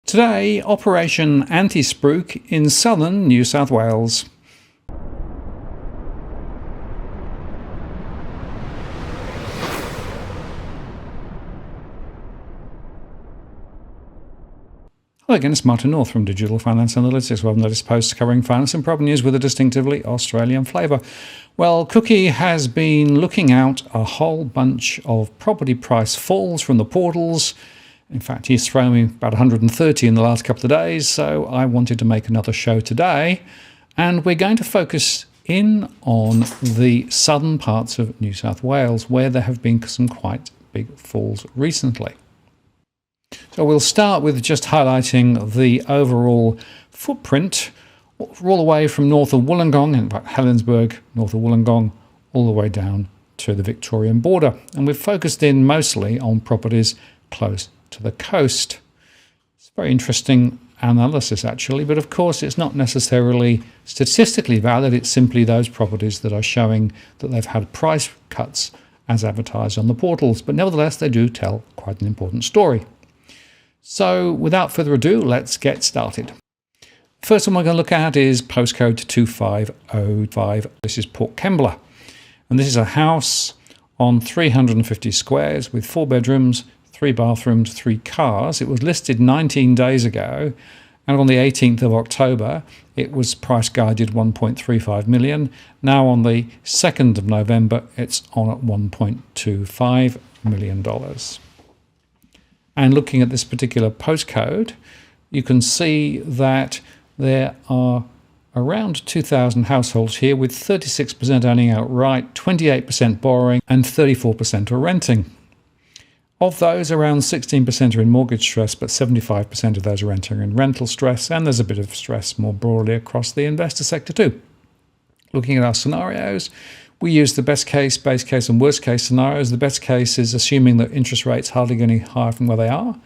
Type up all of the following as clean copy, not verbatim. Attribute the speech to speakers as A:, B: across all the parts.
A: Today, Operation Antispruik in southern New South Wales. Hello again, it's Martin North from Digital Finance Analytics, where I've noticed posts covering finance and property news with a distinctively Australian flavour. Well, Cookie has been looking out a whole bunch of property price falls from the portals. In fact, he's thrown me about 130 in the last couple of days, so I wanted to make another show today. And we're going to focus in on the southern parts of New South Wales, where there have been some quite big falls recently. So we'll start with just highlighting the overall footprint all the way from north of Wollongong, in fact Helensburgh, north of Wollongong, all the way down to the Victorian border. And we've focused in mostly on properties close to the coast. It's very interesting analysis actually, but of course it's not necessarily statistically valid. It's simply those properties that are showing that they've had price cuts as advertised on the portals, but nevertheless they do tell quite an important story. So without further ado, let's get started. First one we're going to look at is postcode 2505. This is Port Kembla, and this is a house on 350 squares with 4 bedrooms, 3 bathrooms, 3 cars. It was listed 19 days ago, and on the 18th of October it was price guided 1.35 million. Now on the 2nd of November it's on at $1.25 million. And looking at this particular postcode, you can see that there are around 2,000 households here, with 36% owning outright, 28% borrowing and 34% are renting. Of those, around 16% are in mortgage stress, but 75% of those are entering in rental stress, and there's a bit of stress more broadly across the investor sector too. Looking at our scenarios, we use the best case, base case and worst case scenarios. The best case is assuming that interest rates hardly go any higher from where they are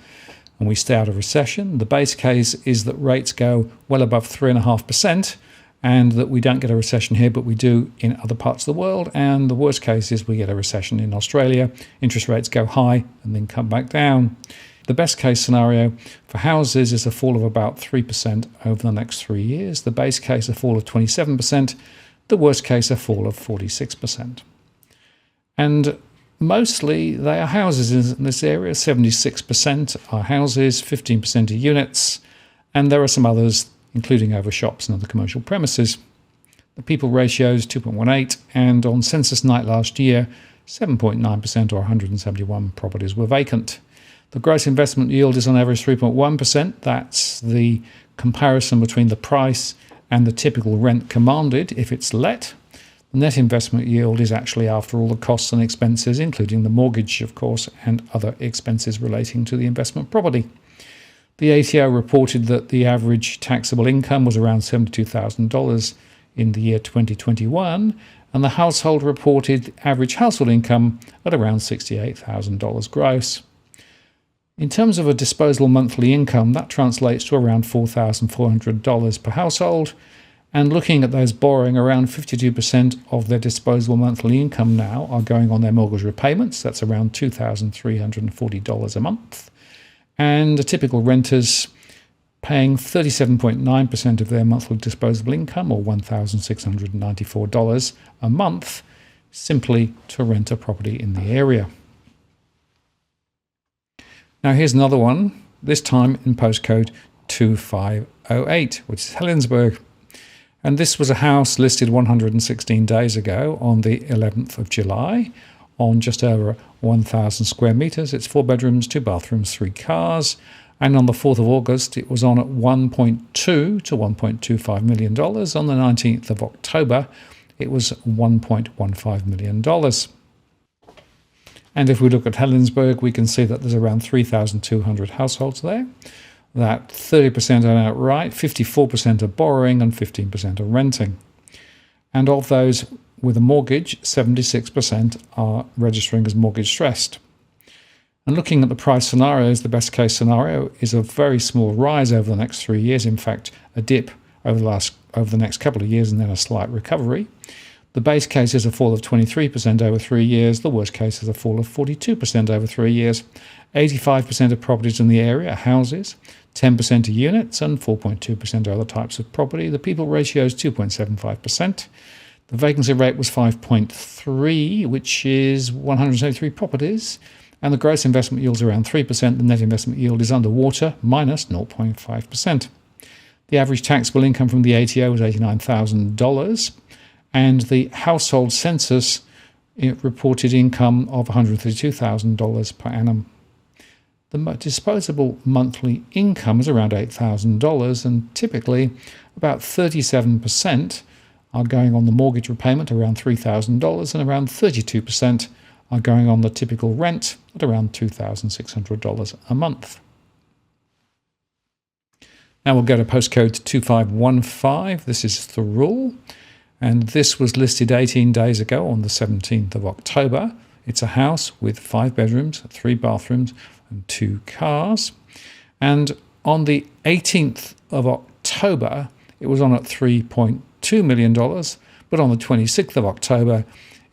A: and we stay out of recession. The base case is that rates go well above 3.5% and that we don't get a recession here, but we do in other parts of the world. And the worst case is we get a recession in Australia. Interest rates go high and then come back down. The best case scenario for houses is a fall of about 3% over the next 3 years. The base case, a fall of 27%. The worst case, a fall of 46%. And mostly they are houses in this area. 76% are houses, 15% are units, and there are some others, including over shops and other commercial premises. The people ratio is 2.18, and on census night last year, 7.9% or 171 properties were vacant. The gross investment yield is on average 3.1%. That's the comparison between the price and the typical rent commanded if it's let. The net investment yield is actually after all the costs and expenses, including the mortgage, of course, and other expenses relating to the investment property. The ATO reported that the average taxable income was around $72,000 in the year 2021, and the household reported average household income at around $68,000 gross. In terms of a disposable monthly income, that translates to around $4,400 per household. And looking at those borrowing, around 52% of their disposable monthly income now are going on their mortgage repayments. That's around $2,340 a month. And the typical renters paying 37.9% of their monthly disposable income, or $1,694 a month, simply to rent a property in the area. Now here's another one, this time in postcode 2508, which is Helensburgh. And this was a house listed 116 days ago on the 11th of July on just over 1,000 square metres. It's 4 bedrooms, 2 bathrooms, 3 cars. And on the 4th of August, it was on at $1.2 to $1.25 million. On the 19th of October, it was $1.15 million. And if we look at Helensburgh, we can see that there's around 3,200 households there, that 30% are outright, 54% are borrowing, and 15% are renting. And of those with a mortgage, 76% are registering as mortgage stressed. And looking at the price scenarios, the best case scenario is a very small rise over the next 3 years. In fact, a dip over the next couple of years and then a slight recovery. The base case is a fall of 23% over 3 years. The worst case is a fall of 42% over 3 years. 85% of properties in the area are houses, 10% are units, and 4.2% are other types of property. The people ratio is 2.75%. The vacancy rate was 5.3, which is 173 properties. And the gross investment yield is around 3%. The net investment yield is underwater, minus 0.5%. The average taxable income from the ATO was $89,000. And the household census reported income of $132,000 per annum. The disposable monthly income is around $8,000, and typically about 37% are going on the mortgage repayment, around $3,000, and around 32% are going on the typical rent at around $2,600 a month. Now we'll go to postcode 2515. This is Thurul. And this was listed 18 days ago on the 17th of October. It's a house with 5 bedrooms, 3 bathrooms, and 2 cars. And on the 18th of October, it was on at $3.2 million. But on the 26th of October,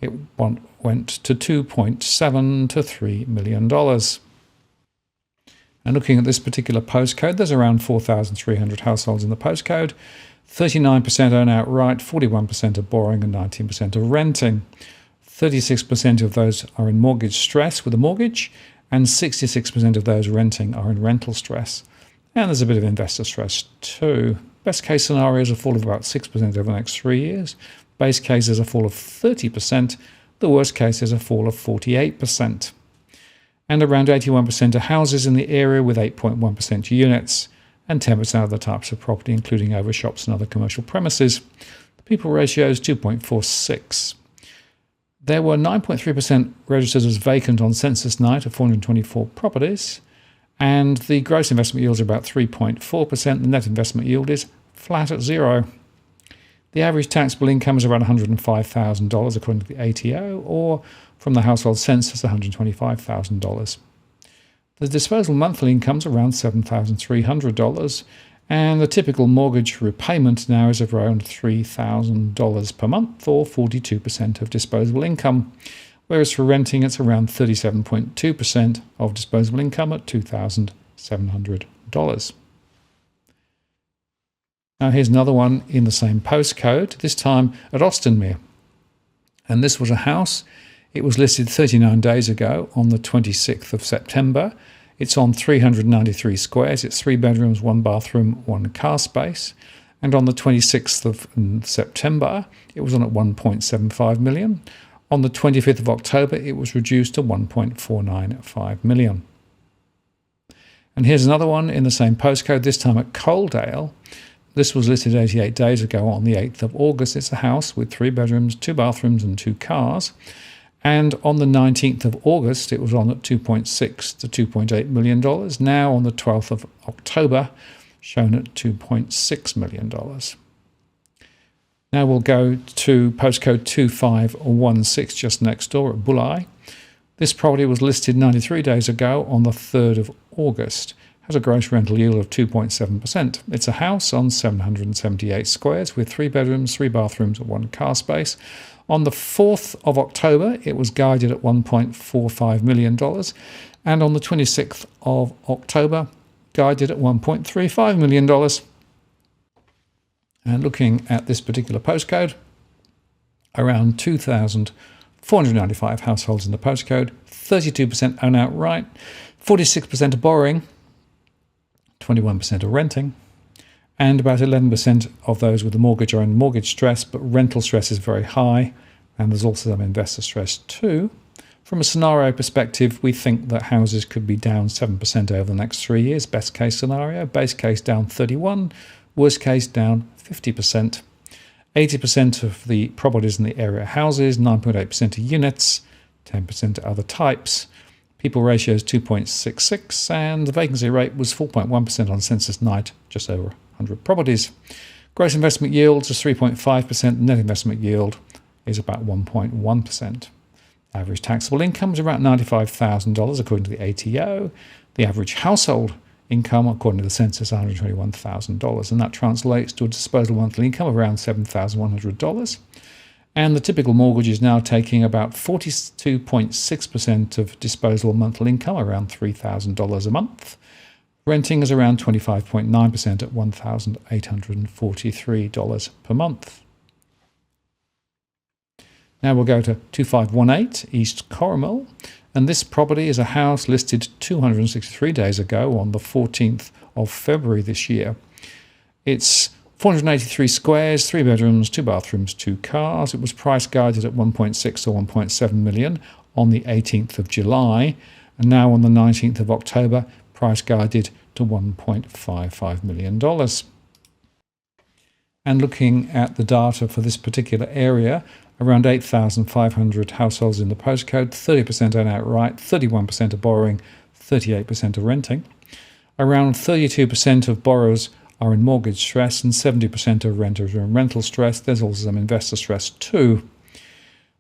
A: it went to $2.7 to $3 million. And looking at this particular postcode, there's around 4,300 households in the postcode. 39% own outright, 41% are borrowing, and 19% are renting. 36% of those are in mortgage stress with a mortgage, and 66% of those renting are in rental stress. And there's a bit of investor stress too. Best case scenario is a fall of about 6% over the next 3 years. Base case is a fall of 30%. The worst case is a fall of 48%. And around 81% are houses in the area with 8.1% units, and 10% of the types of property, including overshops and other commercial premises. The people ratio is 2.46. There were 9.3% registered as vacant on census night of 424 properties, and the gross investment yield is about 3.4%. The net investment yield is flat at 0. The average taxable income is around $105,000 according to the ATO, or from the household census, $125,000. The disposable monthly income is around $7,300, and the typical mortgage repayment now is around $3,000 per month, or 42% of disposable income, whereas for renting it's around 37.2% of disposable income at $2,700. Now here's another one in the same postcode, this time at Austinmere. And this was a house. It was listed 39 days ago on the 26th of September. It's on 393 squares. It's 3 bedrooms, 1 bathroom, 1 car space. And on the 26th of September, it was on at $1.75 million. On the 25th of October, it was reduced to $1.495 million. And here's another one in the same postcode, this time at Coaldale. This was listed 88 days ago on the 8th of August. It's a house with 3 bedrooms, 2 bathrooms, and 2 cars. And on the 19th of August, it was on at $2.6 to $2.8 million. Now on the 12th of October, shown at $2.6 million. Now we'll go to postcode 2516 just next door at Bulli. This property was listed 93 days ago on the 3rd of August. Has a gross rental yield of 2.7%. It's a house on 778 squares with 3 bedrooms, 3 bathrooms, and 1 car space. On the 4th of October, it was guided at $1.45 million. And on the 26th of October, guided at $1.35 million. And looking at this particular postcode, around 2,495 households in the postcode, 32% own outright, 46% are borrowing, 21% are renting, and about 11% of those with a mortgage are in mortgage stress, but rental stress is very high, and there's also some investor stress too. From a scenario perspective, we think that houses could be down 7% over the next 3 years, best case scenario, base case down 31%, worst case down 50%. 80% of the properties in the area are houses, 9.8% are units, 10% are other types. People ratio is 2.66, and the vacancy rate was 4.1% on census night, just over 100 properties. Gross investment yield is 3.5%, net investment yield is about 1.1%. Average taxable income is around $95,000 according to the ATO. The average household income, according to the census, $121,000, and that translates to a disposable monthly income of around $7,100. And the typical mortgage is now taking about 42.6% of disposable monthly income, around $3,000 a month. Renting is around 25.9% at $1,843 per month. Now we'll go to 2518 East Corrimal, and this property is a house listed 263 days ago on the 14th of February this year. It's 483 squares, 3 bedrooms, 2 bathrooms, 2 cars. It was price guided at 1.6 or 1.7 million on the 18th of July, and now on the 19th of October, price guided to $1.55 million. And looking at the data for this particular area, around 8,500 households in the postcode, 30% own outright, 31% are borrowing, 38% are renting. Around 32% of borrowers are in mortgage stress and 70% of renters are in rental stress. There's also some investor stress too.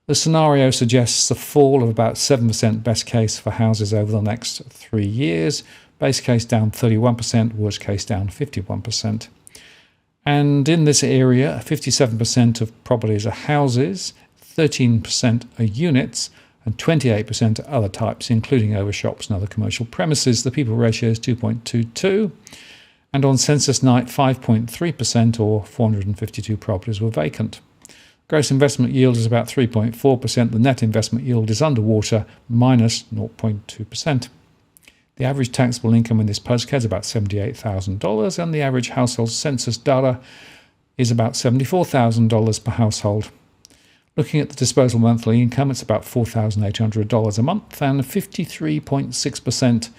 A: The scenario suggests a fall of about 7% best case for houses over the next 3 years. Base case down 31%, worst case down 51%. And in this area, 57% of properties are houses, 13% are units, and 28% are other types, including overshops and other commercial premises. The people ratio is 2.22. And on census night, 5.3% or 452 properties were vacant. Gross investment yield is about 3.4%. The net investment yield is underwater, minus 0.2%. The average taxable income in this postcode is about $78,000, and the average household census data is about $74,000 per household. Looking at the disposable monthly income, it's about $4,800 a month, and 53.6%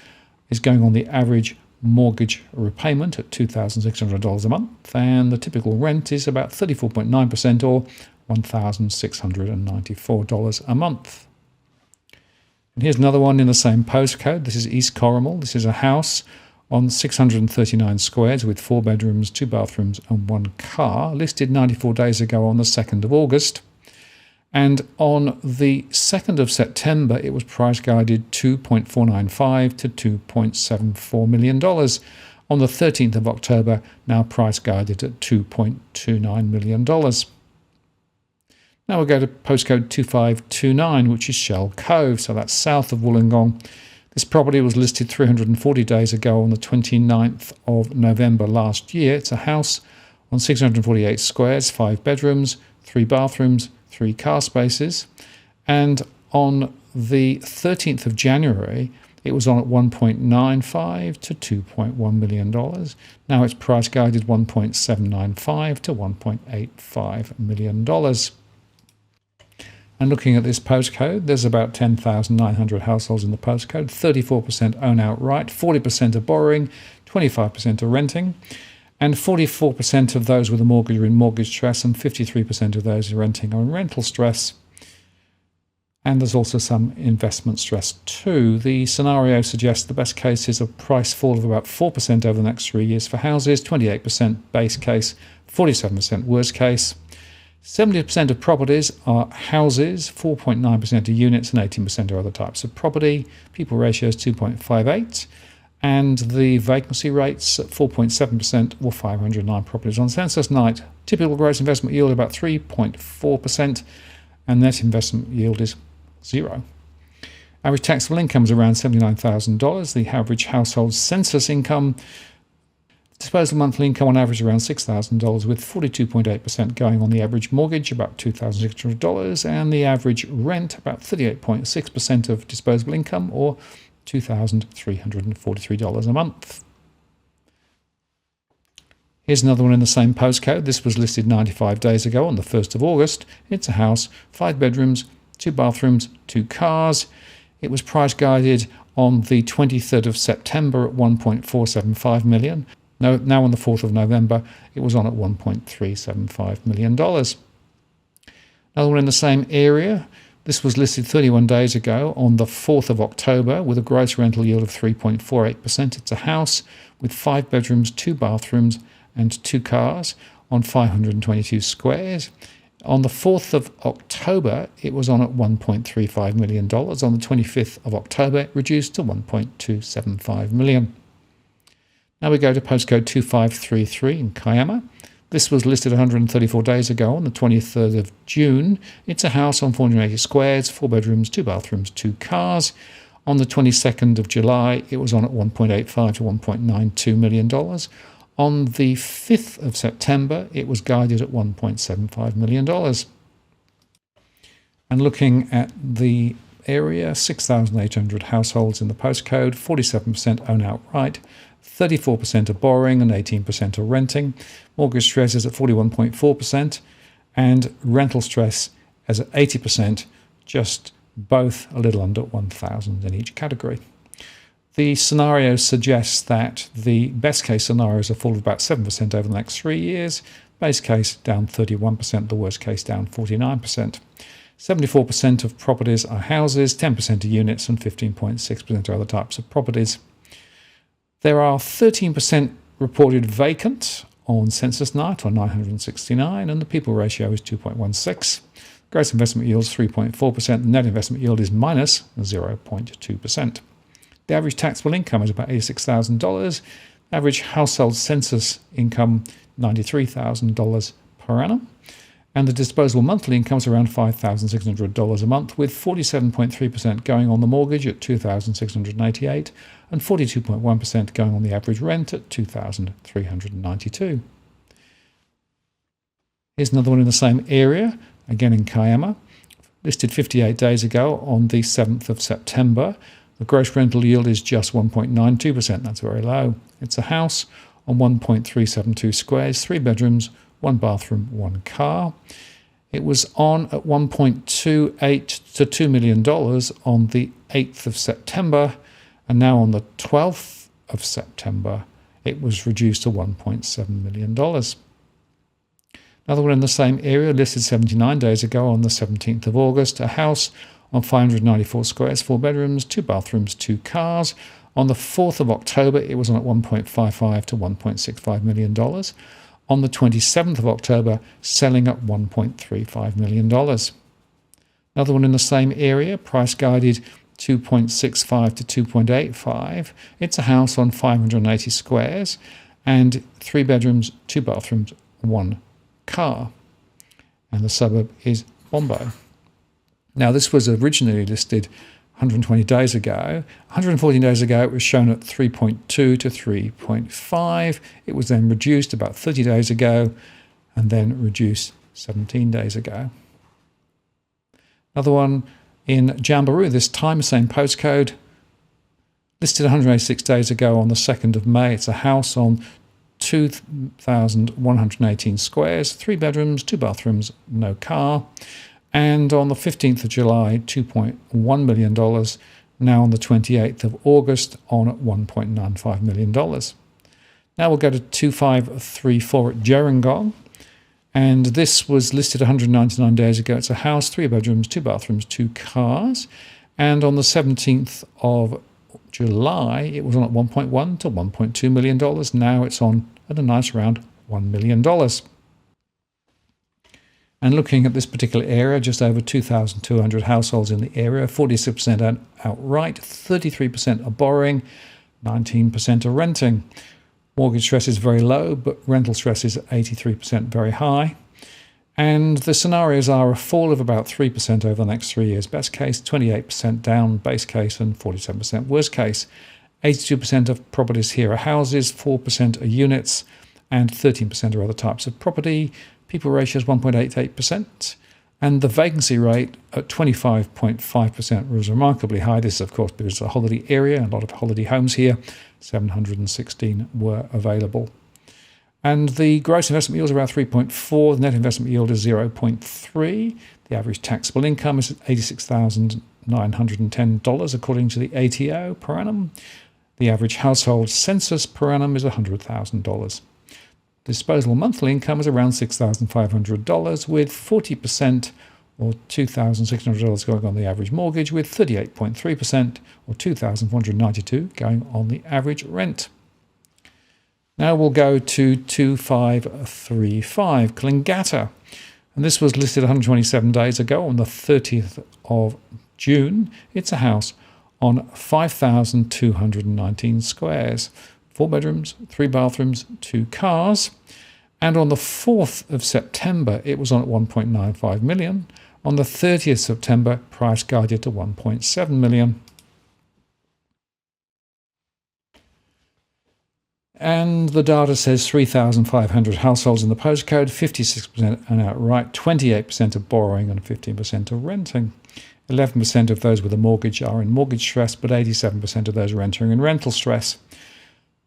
A: is going on the average mortgage repayment at $2,600 a month, and the typical rent is about 34.9% or $1,694 a month. And here's another one in the same postcode. This is East Corrimal. This is a house on 639 squares with 4 bedrooms, 2 bathrooms and 1 car, listed 94 days ago on the 2nd of August. And on the 2nd of September, it was price guided $2.495 to $2.74 million. On the 13th of October, now price guided at $2.29 million. Now we'll go to postcode 2529, which is Shell Cove, so that's south of Wollongong. This property was listed 340 days ago on the 29th of November last year. It's a house on 648 squares, 5 bedrooms, 3 bathrooms, 3 car spaces. And on the 13th of January, it was on at $1.95 to $2.1 million. Now it's price guided $1.795 to $1.85 million. And looking at this postcode, there's about 10,900 households in the postcode. 34% own outright, 40% are borrowing, 25% are renting, and 44% of those with a mortgage are in mortgage stress, and 53% of those renting are in rental stress. And there's also some investment stress too. The scenario suggests the best case is a price fall of about 4% over the next 3 years for houses, 28% base case, 47% worst case. 70% of properties are houses, 4.9% are units, and 18% are other types of property. People ratio is 2.58, and the vacancy rates at 4.7% or 509 properties on census night. Typical gross investment yield about 3.4%, and net investment yield is 0. Average taxable income is around $79,000. The average household census income, disposable monthly income on average around $6,000, with 42.8% going on the average mortgage, about $2,600, and the average rent, about 38.6% of disposable income, or $2,343 a month. Here's another one in the same postcode. This was listed 95 days ago on the 1st of August. It's a house, 5 bedrooms, 2 bathrooms, 2 cars. It was price guided on the 23rd of September at $1.475 million. Now on the 4th of November, it was on at $1.375 million. Another one in the same area. This was listed 31 days ago on the 4th of October with a gross rental yield of 3.48%. It's a house with 5 bedrooms, 2 bathrooms and 2 cars on 522 squares. On the 4th of October, it was on at $1.35 million. On the 25th of October, it reduced to $1.275 million. Now we go to postcode 2533 in Kiama. This was listed 134 days ago on the 23rd of June. It's a house on 480 squares, 4 bedrooms, 2 bathrooms, 2 cars. On the 22nd of July, it was on at $1.85 to $1.92 million. On the 5th of September, it was guided at $1.75 million. And looking at the area, 6,800 households in the postcode, 47% own outright, 34% are borrowing and 18% are renting. Mortgage stress is at 41.4% and rental stress is at 80%, just both a little under 1,000 in each category. The scenario suggests that the best case scenario is a fall of about 7% over the next 3 years, base case down 31%, the worst case down 49%. 74% of properties are houses, 10% are units, and 15.6% are other types of properties. There are 13% reported vacant on census night, on 969, and the people ratio is 2.16. Gross investment yield is 3.4%. The net investment yield is minus 0.2%. The average taxable income is about $86,000. Average household census income, $93,000 per annum. And the disposable monthly income is around $5,600 a month, with 47.3% going on the mortgage at $2,688 and 42.1% going on the average rent at $2,392. Here's another one in the same area, again in Kiama, listed 58 days ago on the 7th of September. The gross rental yield is just 1.92%. That's very low. It's a house on 1.372 squares, 3 bedrooms, 1 bathroom, 1 car. It was on at $1.28 to $2 million on the 8th of September, and now on the 12th of September, it was reduced to $1.7 million. Another one in the same area, listed 79 days ago on the 17th of August, a house on 594 squares, 4 bedrooms, 2 bathrooms, 2 cars. On the 4th of October, it was on at $1.55 to $1.65 million. On the 27th of October, selling at $1.35 million. Another one in the same area, price guided 2.65 to 2.85. It's a house on 580 squares and 3 bedrooms, 2 bathrooms, 1 car. And the suburb is Bombo. Now, this was originally listed 120 days ago. 114 days ago, it was shown at 3.2 to 3.5. It was then reduced about 30 days ago and then reduced 17 days ago. Another one in Jamboree, this time, same postcode, listed 186 days ago on the 2nd of May. It's a house on 2,118 squares, 3 bedrooms, 2 bathrooms, no car. And on the 15th of July, $2.1 million. Now on the 28th of August, on at $1.95 million. Now we'll go to 2534 at Gerringong. And this was listed 199 days ago. It's a house, 3 bedrooms, 2 bathrooms, 2 cars. And on the 17th of July, it was on at $1.1 to $1.2 million. Now it's on at a nice round $1 million. And looking at this particular area, just over 2,200 households in the area, 46% outright, 33% are borrowing, 19% are renting. Mortgage stress is very low, but rental stress is 83% very high. And the scenarios are a fall of about 3% over the next 3 years. Best case, 28% down, base case, and 47% worst case. 82% of properties here are houses, 4% are units, and 13% are other types of property. People ratio is 1.88%, and the vacancy rate at 25.5% was remarkably high. This is, of course, because it's a holiday area, a lot of holiday homes here. 716 were available. And the gross investment yield is around 3.4. The net investment yield is 0.3. The average taxable income is $86,910 according to the ATO per annum. The average household census per annum is $100,000. Disposable monthly income is around $6,500, with 40% or $2,600 going on the average mortgage, with 38.3% or $2,492 going on the average rent. Now we'll go to 2535 Coolangatta, and this was listed 127 days ago on the 30th of June. It's a house on 5,219 squares. 4 bedrooms, 3 bathrooms, 2 cars. And on the 4th of September, it was on at 1.95 million. On the 30th of September, price guided to 1.7 million. And the data says 3,500 households in the postcode, 56% are outright, 28% are borrowing and 15% are renting. 11% of those with a mortgage are in mortgage stress, but 87% of those are entering in rental stress.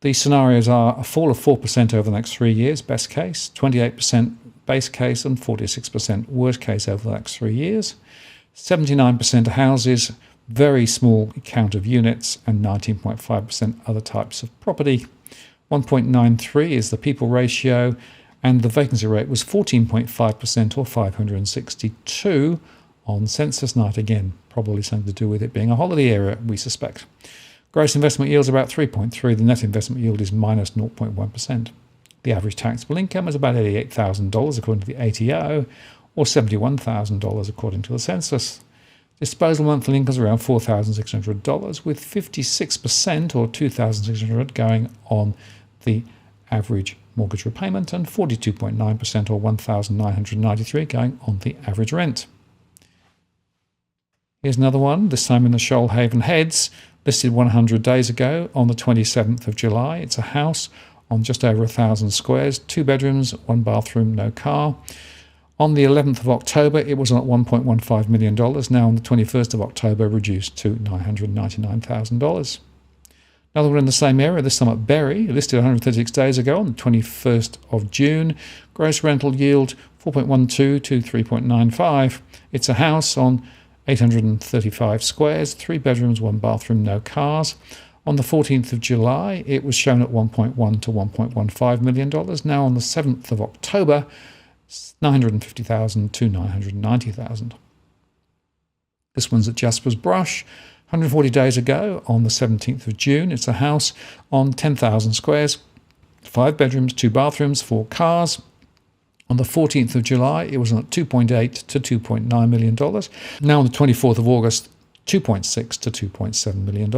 A: The scenarios are a fall of 4% over the next 3 years, best case, 28% base case, and 46% worst case over the next 3 years. 79% are houses, very small count of units, and 19.5% other types of property. 1.93 is the people ratio, and the vacancy rate was 14.5% or 562 on census night. Again, probably something to do with it being a holiday area, we suspect. Gross investment yield is about 3.3. The net investment yield is minus 0.1%. The average taxable income is about $88,000 according to the ATO, or $71,000 according to the census. Disposable monthly income is around $4,600, with 56% or $2,600 going on the average mortgage repayment and 42.9% or $1,993 going on the average rent. Here's another one, this time in the Shoalhaven Heads, listed 100 days ago on the 27th of July. It's a house on just over 1,000 squares, 2 bedrooms, 1 bathroom, no car. On the 11th of October, it was on at $1.15 million. Now on the 21st of October, reduced to $999,000. Another one in the same area, this time at Bury, listed 136 days ago on the 21st of June. Gross rental yield 4.12 to 3.95. It's a house on 835 squares, 3 bedrooms, 1 bathroom, no cars. On the 14th of July, it was shown at $1.1 to $1.15 million. Now on the 7th of October, $950,000 to $990,000. This one's at Jasper's Brush. 140 days ago on the 17th of June. It's a house on 10,000 squares, 5 bedrooms, 2 bathrooms, 4 cars. On the 14th of July, it was on at $2.8 to $2.9 million. Now on the 24th of August, $2.6 to $2.7 million.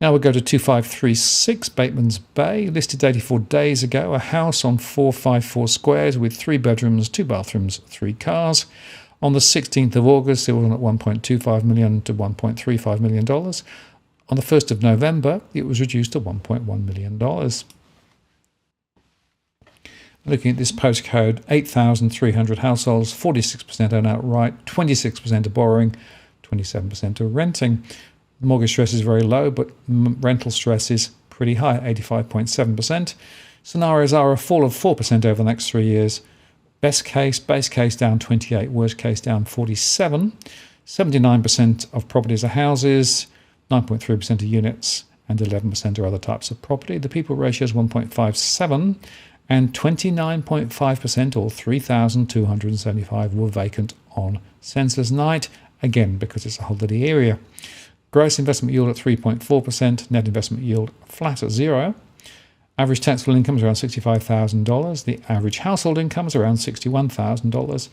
A: Now we'll go to 2536 Bateman's Bay, listed 84 days ago, a house on 454 squares with 3 bedrooms, 2 bathrooms, 3 cars. On the 16th of August, it was on at $1.25 million to $1.35 million. On the 1st of November, it was reduced to $1.1 million. Looking at this postcode, 8,300 households, 46% own outright, 26% are borrowing, 27% are renting. Mortgage stress is very low, but rental stress is pretty high, 85.7%. Scenarios are a fall of 4% over the next 3 years. Best case, base case down 28, worst case down 47. 79% of properties are houses, 9.3% are units, and 11% are other types of property. The people ratio is 1.57, and 29.5% or 3,275 were vacant on census night, again because it's a holiday area. Gross investment yield at 3.4%, net investment yield flat at 0. Average taxable income is around $65,000. The average household income is around $61,000.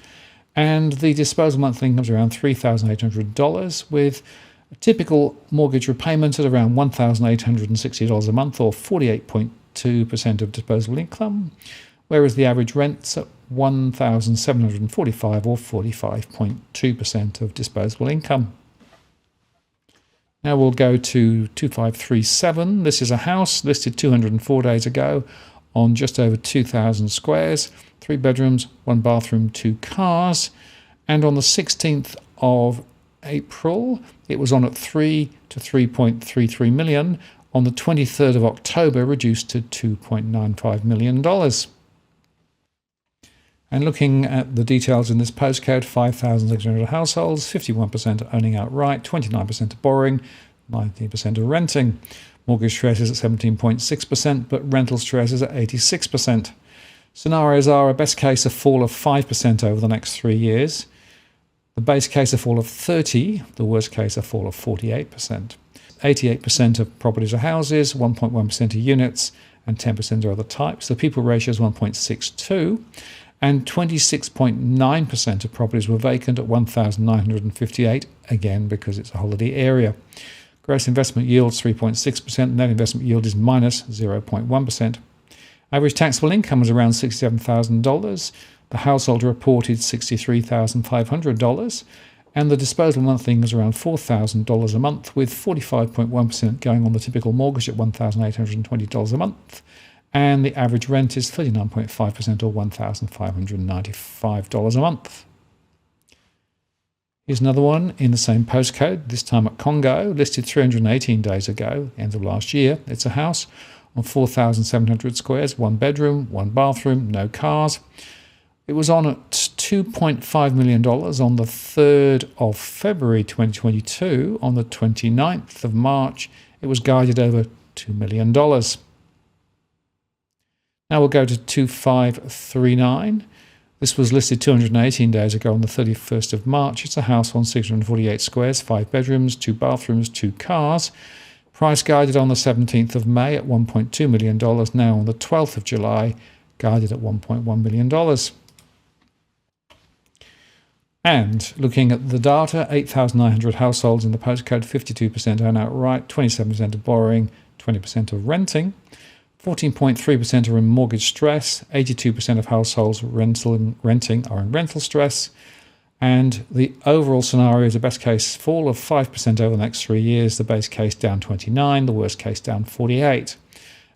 A: And the disposable monthly income is around $3,800, with a typical mortgage repayment at around $1,860 a month, or 48.2% of disposable income, whereas the average rent's at $1,745 or 45.2% of disposable income. Now we'll go to 2537. This is a house listed 204 days ago on just over 2,000 squares, 3 bedrooms, 1 bathroom, 2 cars. And on the 16th of April, it was on at 3 to 3.33 million. On the 23rd of October, reduced to $2.95 million. And looking at the details in this postcode, 5,600 households, 51% are owning outright, 29% are borrowing, 19% are renting. Mortgage stress is at 17.6%, but rental stress is at 86%. Scenarios are a best case a fall of 5% over the next 3 years, the base case a fall of 30%, the worst case a fall of 48%. 88% of properties are houses, 1.1% are units, and 10% are other types. The people ratio is 1.62. And 26.9% of properties were vacant at 1,958, again because it's a holiday area. Gross investment yield is 3.6%, net investment yield is minus 0.1%. Average taxable income was around $67,000. The household reported $63,500. And the disposable monthly income was around $4,000 a month, with 45.1% going on the typical mortgage at $1,820 a month. And the average rent is 39.5% or $1,595 a month. Here's another one in the same postcode, this time at Congo, listed 318 days ago, end of last year. It's a house on 4,700 squares, 1 bedroom, 1 bathroom, no cars. It was on at $2.5 million on the 3rd of February 2022. On the 29th of March, it was guided over $2 million. Now we'll go to 2539. This was listed 218 days ago on the 31st of March. It's a house on 648 squares, 5 bedrooms, 2 bathrooms, 2 cars. Price guided on the 17th of May at $1.2 million. Now on the 12th of July, guided at $1.1 million. And looking at the data, 8,900 households in the postcode, 52% own outright, 27% of borrowing, 20% of renting, 14.3% are in mortgage stress, 82% of households renting are in rental stress, and the overall scenario is a best case fall of 5% over the next 3 years, the base case down 29, the worst case down 48.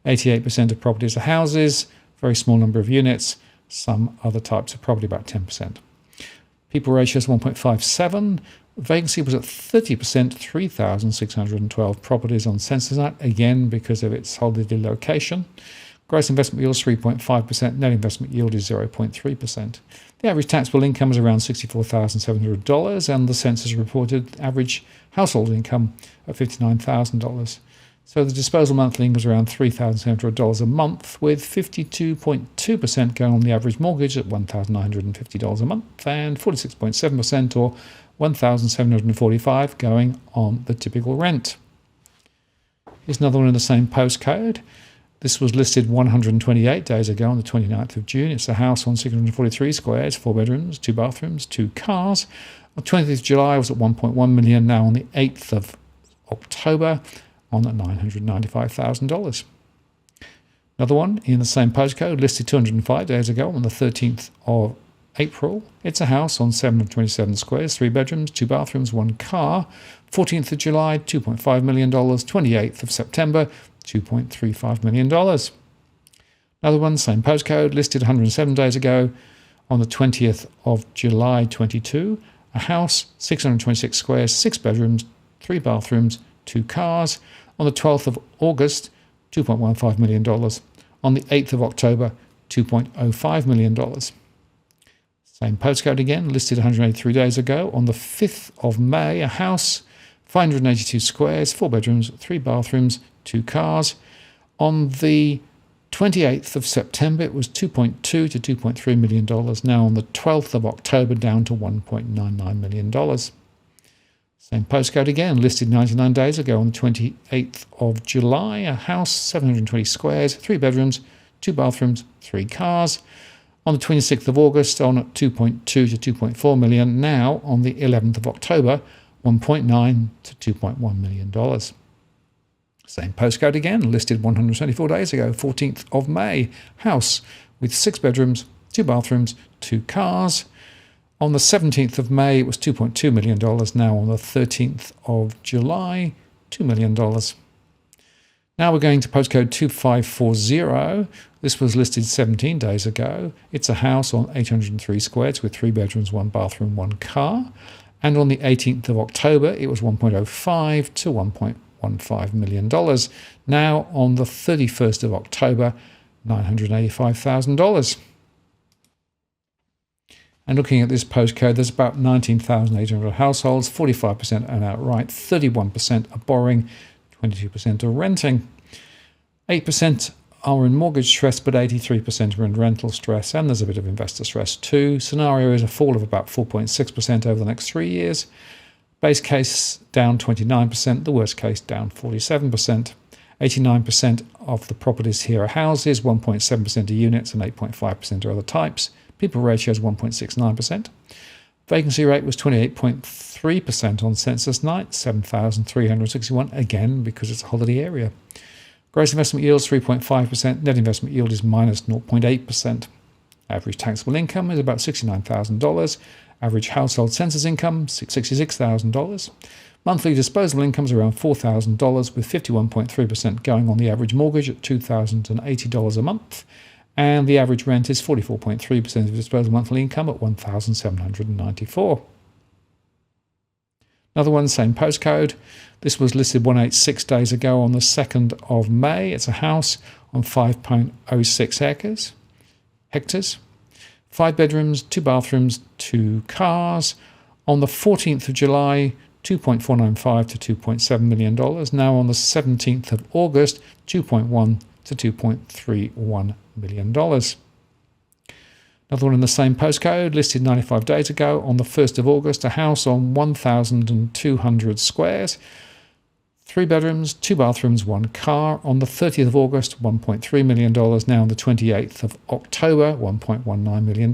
A: 88% of properties are houses, very small number of units, some other types of property, about 10%. People ratio is 1.57. Vacancy was at 30%, 3,612 properties on census night, again because of its holiday location. Gross investment yield is 3.5%, net investment yield is 0.3%. The average taxable income is around $64,700, and the census reported average household income at $59,000. So the disposable monthly income is around $3,700 a month, with 52.2% going on the average mortgage at $1,950 a month, and 46.7% or $1,745 going on the typical rent. Here's another one in the same postcode. This was listed 128 days ago on the 29th of June. It's a house on 643 squares, 4 bedrooms, 2 bathrooms, 2 cars. On the 20th of July, it was at $1.1 million. Now on the 8th of October, on at $995,000. Another one in the same postcode, listed 205 days ago on the 13th of April. It's a house on 727 squares, 3 bedrooms, 2 bathrooms, 1 car. 14th of July, $2.5 million. 28th of September, $2.35 million. Another one, same postcode, listed 107 days ago on the 20th of July 22. A house, 626 squares, 6 bedrooms, 3 bathrooms, 2 cars. On the 12th of August, $2.15 million. On the 8th of October, $2.05 million. Same postcode again, listed 183 days ago. On the 5th of May, a house, 582 squares, 4 bedrooms, 3 bathrooms, 2 cars. On the 28th of September, it was $2.2 to $2.3 million. Now on the 12th of October, down to $1.99 million. Same postcode again, listed 99 days ago on the 28th of July. A house, 720 squares, 3 bedrooms, 2 bathrooms, 3 cars. On the 26th of August, on at 2.2 to 2.4 million. Now, on the 11th of October, 1.9 to $2.1 million. Same postcode again, listed 124 days ago, 14th of May. House with 6 bedrooms, 2 bathrooms, 2 cars. On the 17th of May, it was $2.2 million. Now on the 13th of July, $2 million. Now we're going to postcode 2540. This was listed 17 days ago. It's a house on 803 squares with 3 bedrooms, 1 bathroom, 1 car. And on the 18th of October, it was $1.05 to $1.15 million. Now on the 31st of October, $985,000. And looking at this postcode, there's about 19,800 households, 45% own outright, 31% are borrowing, 22% are renting. 8% are in mortgage stress, but 83% are in rental stress, and there's a bit of investor stress too. Scenario is a fall of about 4.6% over the next 3 years. Base case down 29%, the worst case down 47%. 89% of the properties here are houses, 1.7% are units, and 8.5% are other types. People ratio is 1.69%. Vacancy rate was 28.3% on census night, 7,361, again because it's a holiday area. Gross investment yield is 3.5%. Net investment yield is minus 0.8%. Average taxable income is about $69,000. Average household census income, $66,000. Monthly disposable income is around $4,000, with 51.3% going on the average mortgage at $2,080 a month. And the average rent is 44.3% of disposable monthly income at $1,794. Another one, same postcode. This was listed 186 days ago on the 2nd of May. It's a house on 5.06 hectares. 5 bedrooms, 2 bathrooms, 2 cars. On the 14th of July, $2.495 to $2.7 million. Now on the 17th of August, $2.1 to $2.31 million. Another one in the same postcode, listed 95 days ago on the 1st of August, a house on 1,200 squares. 3 bedrooms, 2 bathrooms, 1 car. On the 30th of August, $1.3 million. Now on the 28th of October, $1.19 million.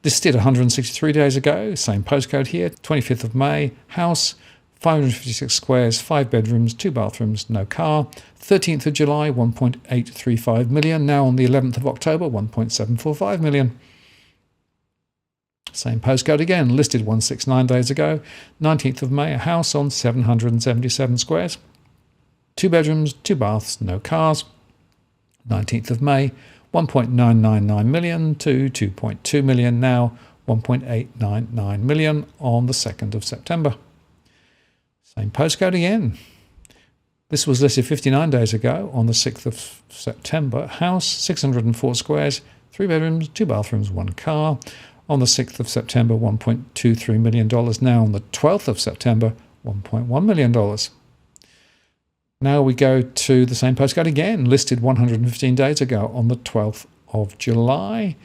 A: Listed 163 days ago, same postcode here, 25th of May, house, 556 squares, 5 bedrooms, 2 bathrooms, no car. 13th of July, 1.835 million. Now on the 11th of October, 1.745 million. Same postcode again, listed 169 days ago, 19th of May, a house on 777 squares. 2 bedrooms, 2 baths, no cars. 19th of May, 1.999 million to 2.2 million, now 1.899 million on the 2nd of September. Same postcode again. This was listed 59 days ago on the 6th of September. House, 604 squares, 3 bedrooms, 2 bathrooms, 1 car. On the 6th of September, $1.23 million. Now on the 12th of September, $1.1 million. Now we go to the same postcode again, listed 115 days ago on the 12th of July.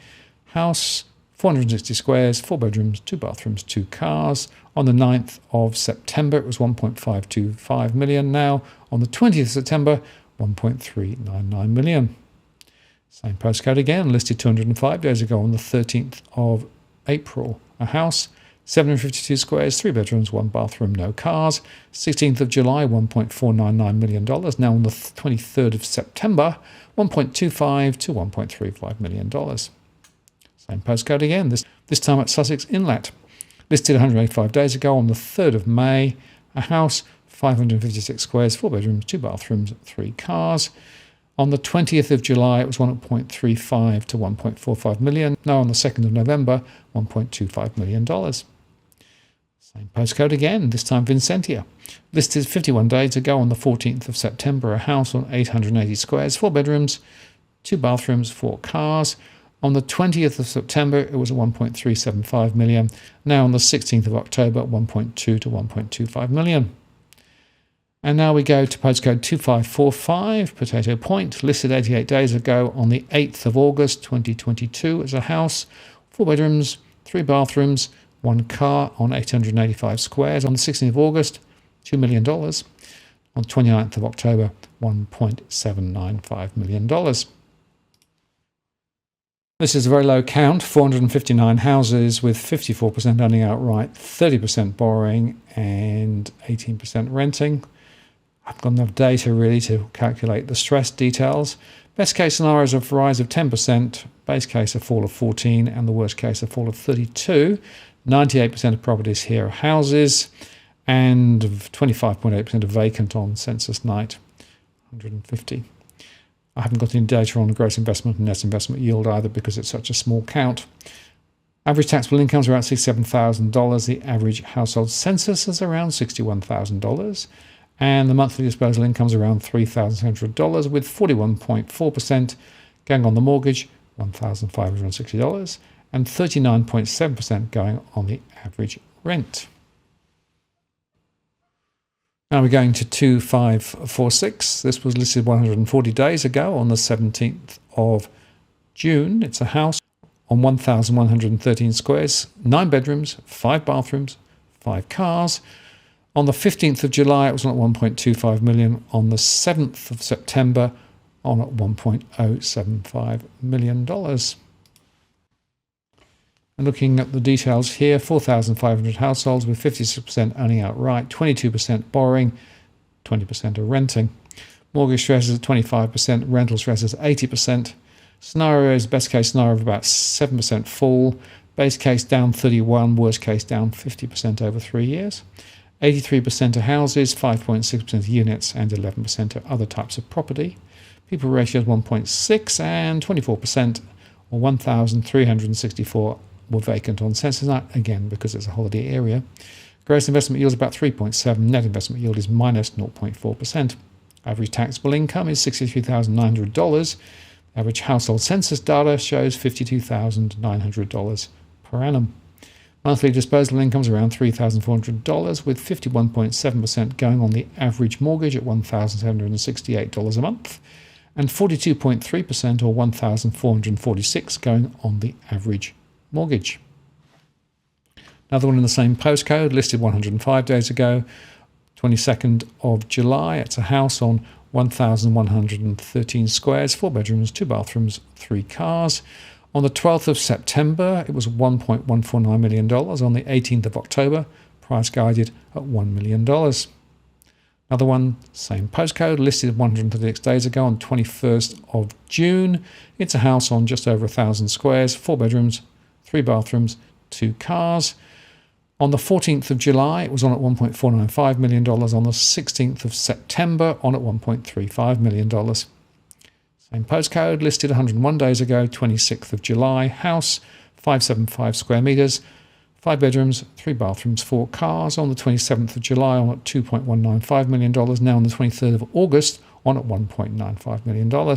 A: House, 460 squares, 4 bedrooms, 2 bathrooms, 2 cars. On the 9th of September, it was 1.525 million. Now, on the 20th of September, 1.399 million. Same postcode again, listed 205 days ago on the 13th of April. A house, 752 squares, 3 bedrooms, 1 bathroom, no cars. 16th of July, $1.499 million. Now on the 23rd of September, 1.25 to $1.35 million. Same postcode again, this time at Sussex Inlet. Listed 185 days ago on the 3rd of May. A house, 556 squares, 4 bedrooms, 2 bathrooms, 3 cars. On the 20th of July, it was 1.35 to 1.45 million. Now on the 2nd of November, $1.25 million. Same postcode again, this time Vincentia. Listed 51 days ago on the 14th of September, a house on 880 squares, 4 bedrooms, 2 bathrooms, 4 cars. On the 20th of September, it was 1.375 million. Now on the 16th of October, 1.2 to 1.25 million. And now we go to postcode 2545, Potato Point, listed 88 days ago on the 8th of August 2022 as a house, 4 bedrooms, 3 bathrooms, 1 car on 885 squares. On the 16th of August, $2 million. On the 29th of October, $1.795 million. This is a very low count, 459 houses with 54% owning outright, 30% borrowing and 18% renting. I've got enough data really to calculate the stress details. Best case scenario is a rise of 10%, base case a fall of 14%, and the worst case a fall of 32%. 98% of properties here are houses, and 25.8% are vacant on census night, 150. I haven't got any data on the gross investment and net investment yield either because it's such a small count. Average taxable income is around $67,000. The average household census is around $61,000. And the monthly disposable income is around $3,600, with 41.4% going on the mortgage, $1,560, and 39.7% going on the average rent. Now we're going to 2546. This was listed 140 days ago on the 17th of June. It's a house on 1,113 squares, 9 bedrooms, 5 bathrooms, 5 cars. On the 15th of July, it was on at 1.25 million. On the 7th of September, on at $1.075 million. And looking at the details here, 4,500 households with 56% owning outright, 22% borrowing, 20% are renting. Mortgage stress is at 25%, rental stress is 80%. Scenarios, best case scenario of about 7% fall, base case down 31%, worst case down 50% over 3 years. 83% of houses, 5.6% of units, and 11% of other types of property. People ratio is 1.6, and 24%, or 1,364, were vacant on census night, again because it's a holiday area. Gross investment yield is about 3.7, net investment yield is minus 0.4%. Average taxable income is $63,900. Average household census data shows $52,900 per annum. Monthly disposable income is around $3,400, with 51.7% going on the average mortgage at $1,768 a month, and 42.3% or $1,446 going on the average mortgage. Another one in the same postcode, listed 105 days ago, 22nd of July. It's a house on 1,113 squares, 4 bedrooms, 2 bathrooms, 3 cars. On the 12th of September, it was $1.149 million. On the 18th of October, price guided at $1 million. Another one, same postcode, listed 136 days ago on 21st of June. It's a house on just over 1,000 squares, 4 bedrooms, 3 bathrooms, 2 cars. On the 14th of July, it was on at $1.495 million. On the 16th of September, on at $1.35 million. Same postcode, listed 101 days ago, 26th of July. House, 575 square metres, 5 bedrooms, 3 bathrooms, 4 cars. On the 27th of July, on at $2.195 million. Now on the 23rd of August, on at $1.95 million. Another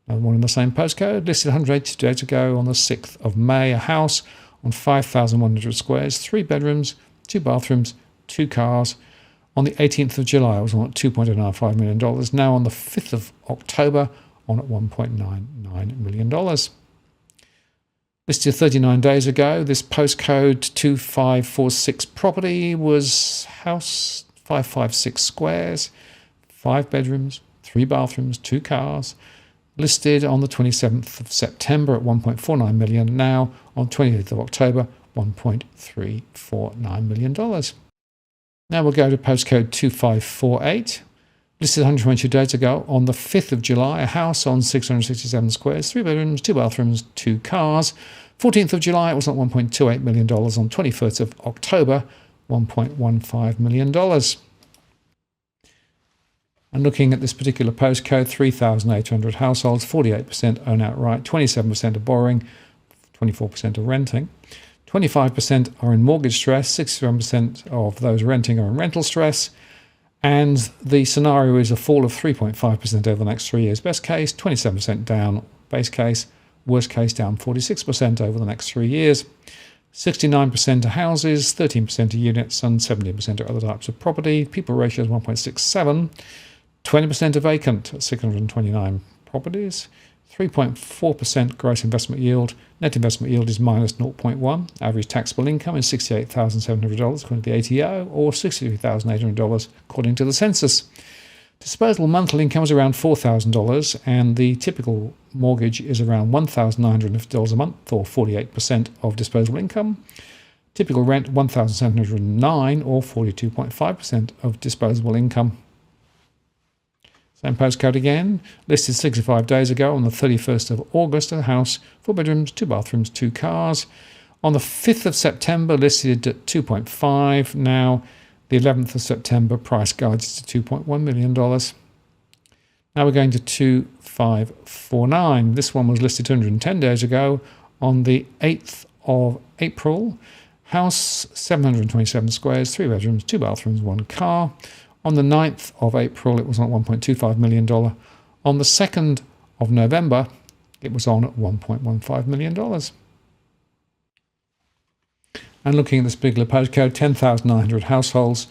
A: one in the same postcode, listed 180 days ago on the 6th of May. A house on 5,100 squares, 3 bedrooms, 2 bathrooms, 2 cars. On the 18th of July, it was on at $2.95 million. Now on the 5th of October, on at $1.99 million. Listed 39 days ago, this postcode 2546 property was house 556 squares, 5 bedrooms, 3 bathrooms, 2 cars. Listed on the 27th of September at $1.49 million. Now on 28th of October, $1.349 million. Now we'll go to postcode 2548. Listed 122 days ago on the 5th of July, a house on 667 squares, 3 bedrooms, 2 bathrooms, 2 cars. 14th of July, it was at $1.28 million. On 21st of October, $1.15 million. And looking at this particular postcode, 3,800 households, 48% own outright, 27% are borrowing, 24% are renting. 25% are in mortgage stress, 61% of those renting are in rental stress, and the scenario is a fall of 3.5% over the next 3 years. Best case, 27% down, base case, worst case down 46% over the next 3 years. 69% are houses, 13% are units, and 17% are other types of property. People ratio is 1.67. 20% are vacant at 629 properties. 3.4% gross investment yield. Net investment yield is minus 0.1. Average taxable income is $68,700 according to the ATO, or $63,800 according to the census. Disposable monthly income is around $4,000, and the typical mortgage is around $1,950 a month, or 48% of disposable income. Typical rent, $1,709, or 42.5% of disposable income. Same postcode again, listed 65 days ago on the 31st of August, a house, 4 bedrooms, 2 bathrooms, 2 cars. On the 5th of September, listed at 2.5. Now, the 11th of September, price guides to $2.1 million. Now we're going to 2549. This one was listed 210 days ago on the 8th of April. House, 727 squares, 3 bedrooms, 2 bathrooms, 1 car. On the 9th of April, it was on at $1.25 million. On the 2nd of November, it was on at $1.15 million. And looking at this particular postcode, 10,900 households,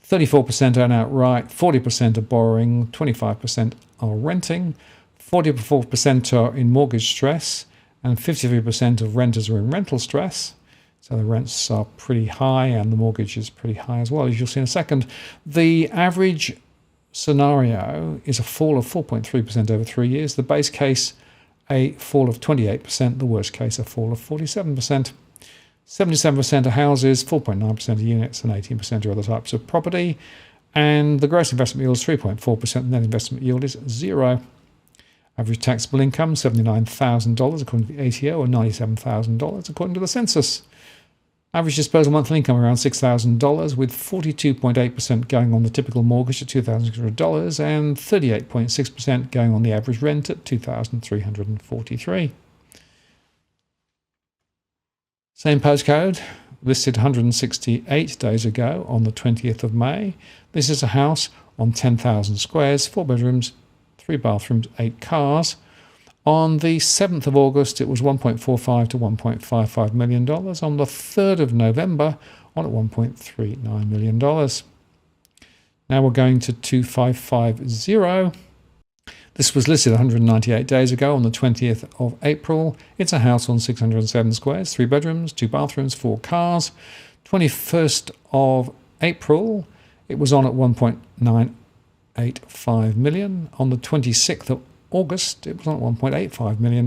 A: 34% own outright, 40% are borrowing, 25% are renting, 44% are in mortgage stress, and 53% of renters are in rental stress. So the rents are pretty high and the mortgage is pretty high as well, as you'll see in a second. The average scenario is a fall of 4.3% over 3 years. The base case, a fall of 28%. The worst case, a fall of 47%. 77% are houses, 4.9% are units, and 18% are other types of property. And the gross investment yield is 3.4%, the net investment yield is 0. Average taxable income, $79,000 according to the ATO, or $97,000 according to the census. Average disposable monthly income around $6,000, with 42.8% going on the typical mortgage at $2,600 and 38.6% going on the average rent at $2,343. Same postcode, listed 168 days ago on the 20th of May. This is a house on 10,000 squares, 4 bedrooms, 3 bathrooms, 8 cars. On the 7th of August, it was $1.45 to $1.55 million. On the 3rd of November, on at $1.39 million. Now we're going to 2550. This was listed 198 days ago on the 20th of April. It's a house on 607 squares, 3 bedrooms, 2 bathrooms, 4 cars. 21st of April, it was on at $1.985 million. On the 26th of August, it was on at $1.85 million.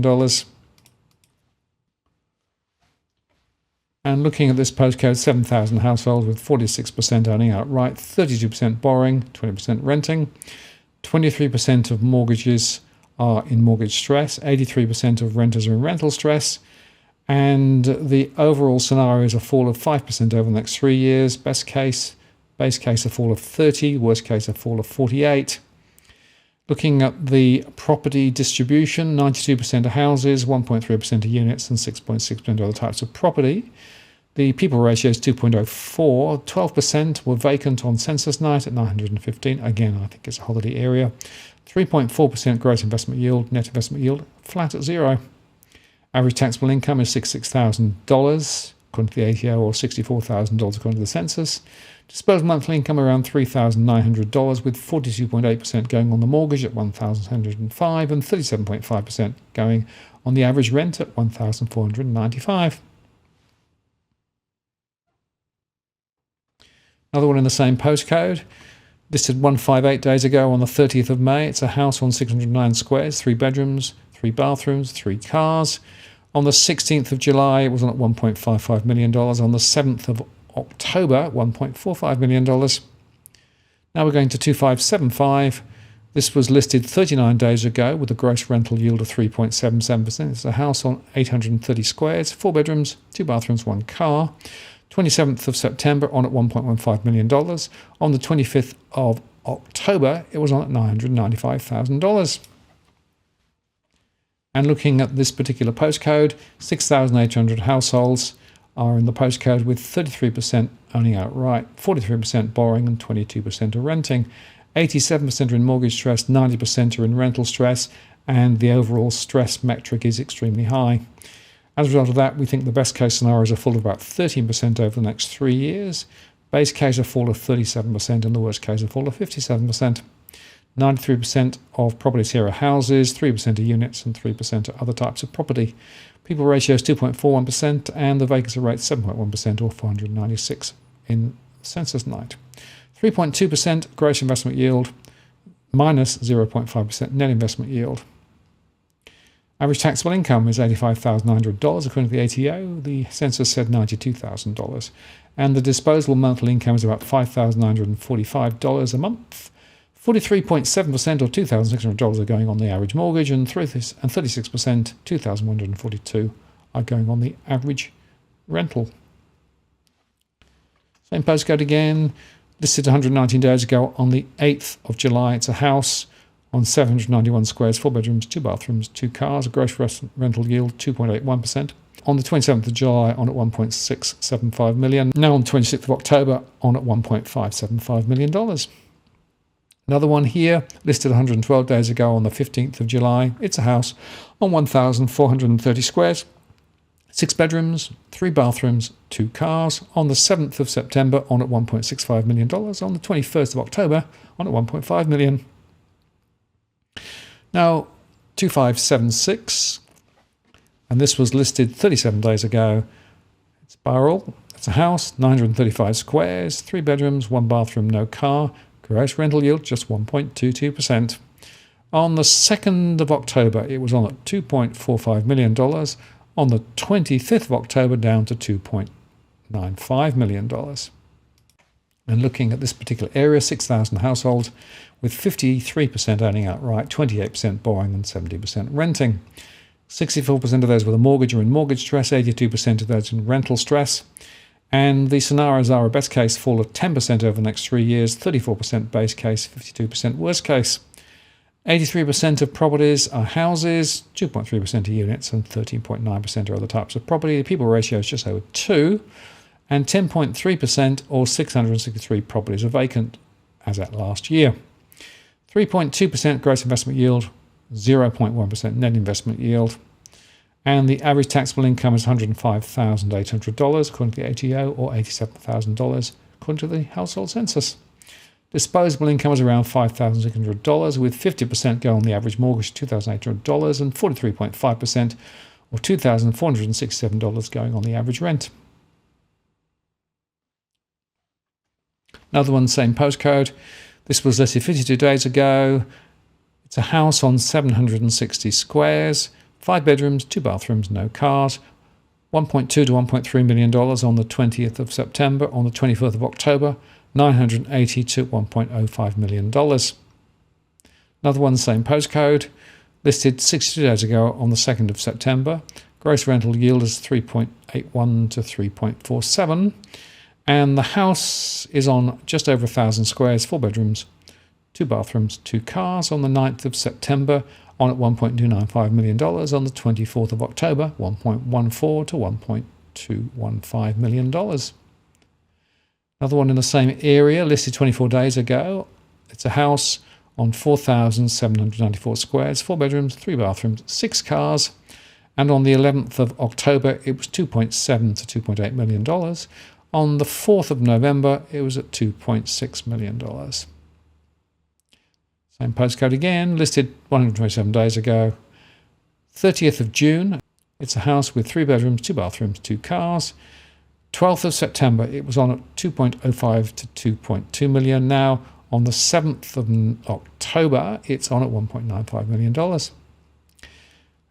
A: And looking at this postcode, 7,000 households with 46% owning outright, 32% borrowing, 20% renting. 23% of mortgages are in mortgage stress, 83% of renters are in rental stress, and the overall scenario is a fall of 5% over the next 3 years. Base case a fall of 30, worst case a fall of 48. Looking at the property distribution, 92% of houses, 1.3% of units, and 6.6% of other types of property. The people ratio is 2.04. 12% were vacant on census night at 915. Again, I think it's a holiday area. 3.4% gross investment yield, net investment yield, flat at 0. Average taxable income is $66,000 according to the ATO, or $64,000 according to the census. Disposable monthly income around $3,900, with 42.8% going on the mortgage at $1,105 and 37.5% going on the average rent at $1,495. Another one in the same postcode, listed 158 days ago on the 30th of May. It's a house on 609 squares, 3 bedrooms, 3 bathrooms, 3 cars. On the 16th of July, it was on at $1.55 million. On the 7th of October, $1.45 million. Now we're going to 2575. This was listed 39 days ago with a gross rental yield of 3.77%. It's a house on 830 squares, 4 bedrooms, 2 bathrooms, 1 car. 27th of September, on at $1.15 million. On the 25th of October, it was on at $995,000. And looking at this particular postcode, 6,800 households are in the postcode, with 33% owning outright, 43% borrowing, and 22% are renting. 87% are in mortgage stress, 90% are in rental stress, and the overall stress metric is extremely high. As a result of that, we think the best case scenario is a fall of about 13% over the next 3 years. Base case a fall of 37%, and the worst case a fall of 57%. 93% of properties here are houses, 3% are units, and 3% are other types of property. People ratio is 2.41%, and the vacancy rate is 7.1%, or 496 in census night. 3.2% gross investment yield, minus 0.5% net investment yield. Average taxable income is $85,900 according to the ATO. The census said $92,000. And the disposable monthly income is about $5,945 a month. 43.7% or $2,600 are going on the average mortgage, and 36%, $2,142 are going on the average rental. Same postcode again, listed 119 days ago on the 8th of July. It's a house on 791 squares, 4 bedrooms, 2 bathrooms, 2 cars, a gross rental yield 2.81%. On the 27th of July, on at $1.675 million. Now on the 26th of October, on at $1.575 million. Another one here, listed 112 days ago on the 15th of July. It's a house on 1,430 squares, 6 bedrooms, 3 bathrooms, 2 cars. On the 7th of September, on at $1.65 million. On the 21st of October, on at $1.5 million. Now, 2576, and this was listed 37 days ago. It's Barrel. It's a house, 935 squares, 3 bedrooms, 1 bathroom, no car. Gross rental yield just 1.22%. On the 2nd of October, it was on at $2.45 million. On the 25th of October, down to $2.95 million. And looking at this particular area, 6,000 households with 53% owning outright, 28% borrowing and 70% renting. 64% of those with a mortgage are in mortgage stress, 82% of those in rental stress. And the scenarios are a best case fall of 10% over the next 3 years, 34% base case, 52% worst case. 83% of properties are houses, 2.3% are units, and 13.9% are other types of property. The people ratio is just over 2, and 10.3% or 663 properties are vacant as at last year. 3.2% gross investment yield, 0.1% net investment yield, and the average taxable income is $105,800 according to the ATO, or $87,000 according to the household census. Disposable income is around $5,600, with 50% going on the average mortgage, $2,800, and 43.5% or $2,467 going on the average rent. Another one, same postcode. This was listed 52 days ago. It's a house on 760 squares, 5 bedrooms, 2 bathrooms, no cars, $1.2 to $1.3 million on the 20th of September. On the 24th of October, $980 to $1.05 million. Another one, same postcode, listed 62 days ago on the 2nd of September. Gross rental yield is 3.81 to 3.47. And the house is on just over 1,000 squares, 4 bedrooms, 2 bathrooms, 2 cars. On the 9th of September, on at $1.295 million. On the 24th of October, $1.14 to $1.215 million. Another one in the same area, listed 24 days ago. It's a house on 4,794 squares, 4 bedrooms, 3 bathrooms, 6 cars. And on the 11th of October, it was $2.7 to $2.8 million. On the 4th of November, it was at $2.6 million. Same postcode again, listed 127 days ago. 30th of June, it's a house with 3 bedrooms, 2 bathrooms, 2 cars. 12th of September, it was on at 2.05 to 2.2 million. Now, on the 7th of October, it's on at $1.95 million.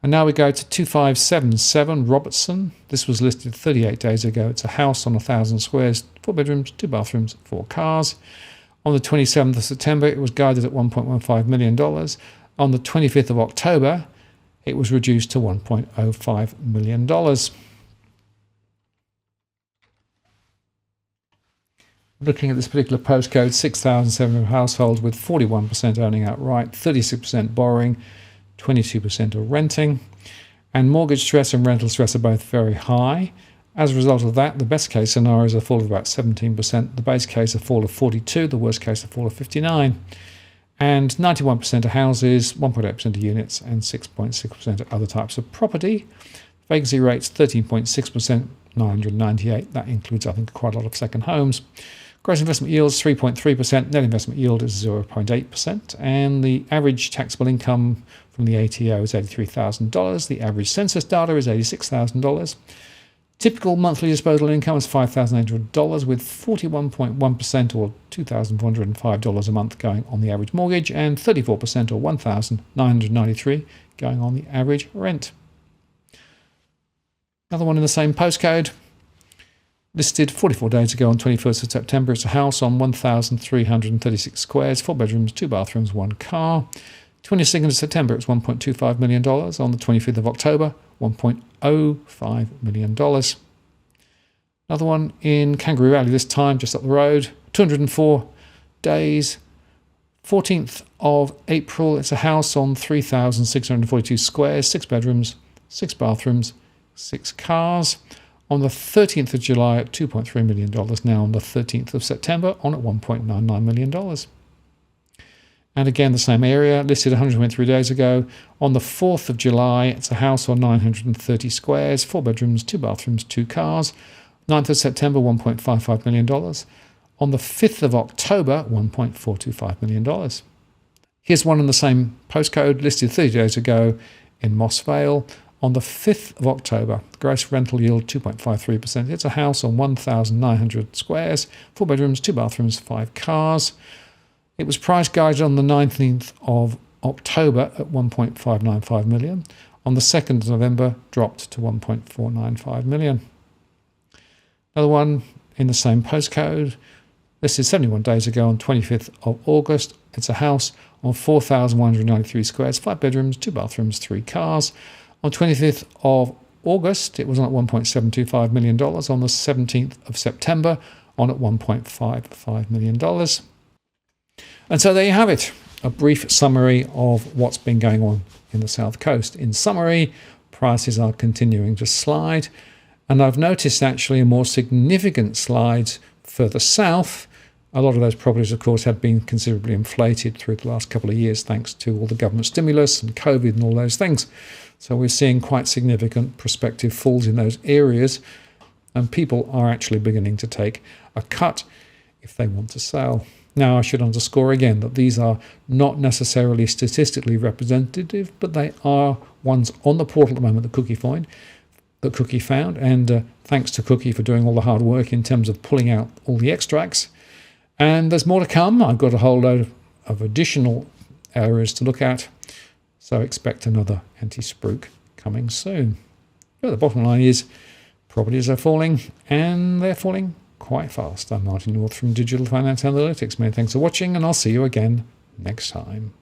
A: And now we go to 2577 Robertson. This was listed 38 days ago. It's a house on 1,000 squares, 4 bedrooms, 2 bathrooms, 4 cars. On the 27th of September, it was guided at $1.15 million. On the 25th of October, it was reduced to $1.05 million. Looking at this particular postcode, 6,700 households with 41% owning outright, 36% borrowing, 22% are renting, and mortgage stress and rental stress are both very high. As a result of that, the best case scenario is a fall of about 17%, the base case a fall of 42%, the worst case a fall of 59%, and 91% are houses, 1.8% are units, and 6.6% are other types of property. Vacancy rates 13.6%, 998. That includes, I think, quite a lot of second homes. Gross investment yield is 3.3%, net investment yield is 0.8%, and the average taxable income from the ATO is $83,000. The average census data is $86,000. Typical monthly disposable income is $5,800, with 41.1% or $2,405 a month going on the average mortgage, and 34% or $1,993 going on the average rent. Another one in the same postcode. Listed 44 days ago on 21st of September, it's a house on 1,336 squares, 4 bedrooms, 2 bathrooms, 1 car. 22nd of September, it's $1.25 million. On the 25th of October, $1.05 million. Another one in Kangaroo Valley, this time just up the road, 204 days. 14th of April, it's a house on 3,642 squares, 6 bedrooms, 6 bathrooms, 6 cars. On the 13th of July at $2.3 million. Now on the 13th of September on at $1.99 million. And again, the same area, listed 123 days ago. On the 4th of July, it's a house on 930 squares, 4 bedrooms, 2 bathrooms, 2 cars. 9th of September, $1.55 million. On the 5th of October, $1.425 million. Here's one in the same postcode, listed 30 days ago in Moss Vale. On the 5th of October, gross rental yield 2.53%. It's a house on 1,900 squares, 4 bedrooms, 2 bathrooms, 5 cars. It was price guided on the 19th of October at $1.595 million. On the 2nd of November, dropped to $1.495 million. Another one in the same postcode, This is 71 days ago on 25th of August. It's a house of 4,193 squares, 5 bedrooms, 2 bathrooms, 3 cars. On 25th of August, it was on at $1.725 million. On the 17th of September, on at $1.55 million. And so there you have it, a brief summary of what's been going on in the South Coast. In summary, prices are continuing to slide. And I've noticed actually a more significant slide further south. A lot of those properties, of course, have been considerably inflated through the last couple of years thanks to all the government stimulus and COVID and all those things. So we're seeing quite significant prospective falls in those areas, and people are actually beginning to take a cut if they want to sell. Now, I should underscore again that these are not necessarily statistically representative, but they are ones on the portal at the moment that Cookie found, and thanks to Cookie for doing all the hard work in terms of pulling out all the extracts. And there's more to come. I've got a whole load of additional areas to look at, so expect another Antispruik coming soon. But the bottom line is properties are falling, and they're falling quite fast. I'm Martin North from Digital Finance Analytics. Many thanks for watching, and I'll see you again next time.